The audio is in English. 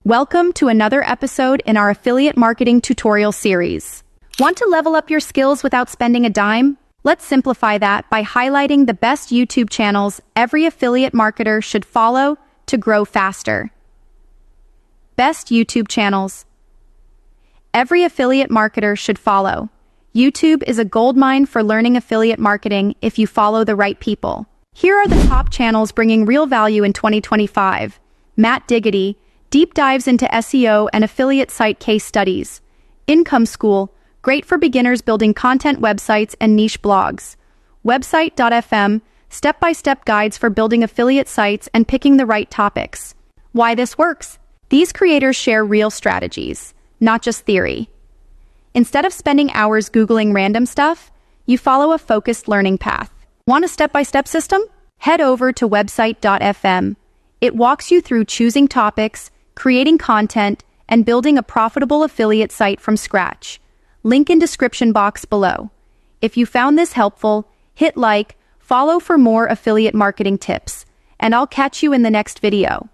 Welcome to another episode in our affiliate marketing tutorial series. Want to level up your skills without spending a dime? Let's simplify that by highlighting the best YouTube channels every affiliate marketer should follow to grow faster. Best YouTube channels every affiliate marketer should follow. YouTube is a goldmine for learning affiliate marketing if you follow the right people. Here are the top channels bringing real value in 2025. Matt Diggity, deep dives into SEO and affiliate site case studies. Income School, great for beginners building content websites and niche blogs. Website.fm, step-by-step guides for building affiliate sites and picking the right topics. Why this works? These creators share real strategies, not just theory. Instead of spending hours Googling random stuff, you follow a focused learning path. Want a step-by-step system? Head over to website.fm. It walks you through choosing topics, creating content, and building a profitable affiliate site from scratch. Link in description box below. If you found this helpful, hit like, follow for more affiliate marketing tips, and I'll catch you in the next video.